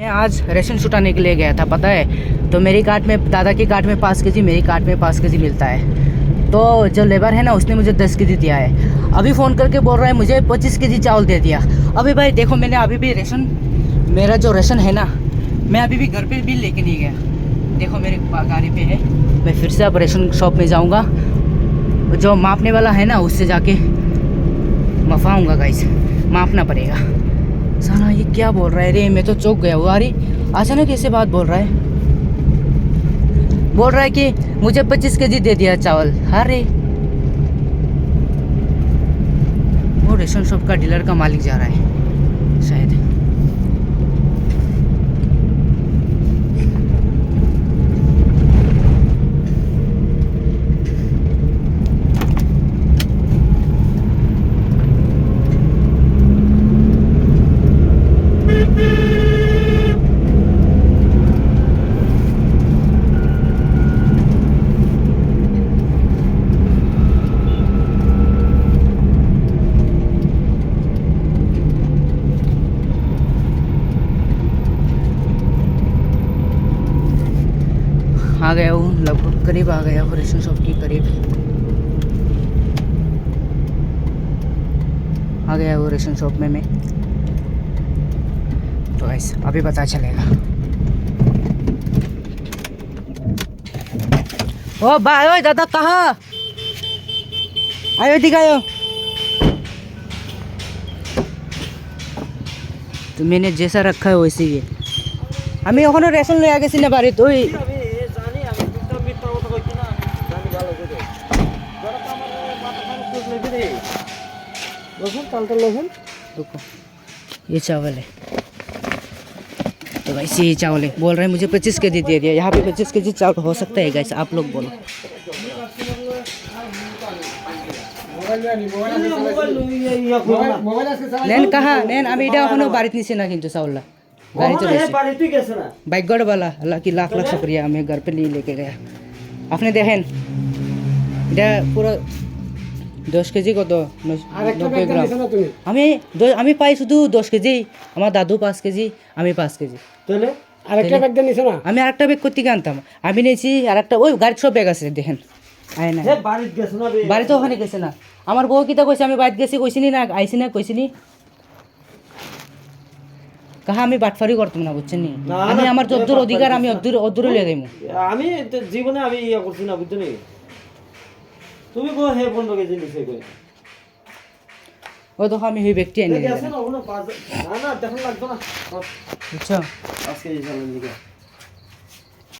मैं आज रेशन छुटाने के लिए गया था, पता है। तो मेरी कार्ट में, दादा की कार्ट में 5 केजी, मेरी कार्ट में 5 केजी मिलता है। तो जो लेबर है ना, उसने मुझे 10 केजी दिया है। अभी फ़ोन करके बोल रहा है मुझे 25 केजी चावल दे दिया। अभी भाई देखो, मैंने अभी भी रेशन, मेरा जो रेशन है ना, मैं अभी भी घर पे भी लेके नहीं गया। देखो मेरे गाड़ी पे है। मैं फिर से अब रेशन शॉप में जाऊँगा, जो मापने वाला है ना, उससे जाके मफाऊँगा गाइस, मापना पड़ेगा। साला ये क्या बोल रहा है रे, मैं तो चौंक गया हूँ। अरे अचानक कैसे बात बोल रहा है, बोल रहा है कि मुझे 25 केजी दे दिया चावल। अरे वो रेशन शॉप का डीलर का मालिक जा रहा है शायद। आ गया हूँ, लगभग करीब आ गया हूँ रेशन शॉप के करीब आ गया हूँ रेशन शॉप में मैं। तो ऐसा अभी पता चलेगा। ओ भाई, ओ दादा कहाँ आयो, दिखायो। तो मैंने जैसा रखा है वैसे ही हमें ओखाনে रेशन ले आगे ना बारी तो ये चावल है। तो वैसे ये चावल है, बोल रहे हैं मुझे 25 केजी दे दिया। यहाँ पे 25 केजी चावल हो सकता है गाइस, आप लोग बोलो। नैन कहाँ नैन अभी इटा ओखाने बारित निसे ना किंतु चावल गाड़ी तो बाइक गड़ वाला, अल्लाह की लाख लाख शुक्रिया, हमें घर पे नहीं लेके गया। आपने देखें এটা পুরো 10 কেজি কত 90 গ্রাম। আমি পাই শুধু 10 কেজি, আমার দাদু 5 কেজি, আমি 5 কেজি। তাহলে আরেকটা ব্যাগ দেন নিছ না? আমি আরেকটা ব্যাগ করতে আনতাম, আমি নিয়েছি আরেকটা। ওই গাড়ির সব ব্যাগ আছে দেখেন। আয় না বাড়িতে গেছে না, বাড়িতে ওখানে গেছে না। আমার বউ কিতা কইছে, আমি বাড়িতে গেছি কইছিনি না, আইছি না কইছিনি। কাহা আমি বাটফারি করতাম না, বুঝছেন নি? আমি আমার যদ্দুর অধিকার আমি অদ্দুর লিয়ে দেবো। আমি জীবনে আমি ইয়া করছি না, বুঝছো নি? তুমি কো হে 15 কেজি নিছে কই? ও দেখো আমি এই ব্যক্তি আনি না না দেখুন লাগতো না। বুঝছো আজকে এই চালান দিকে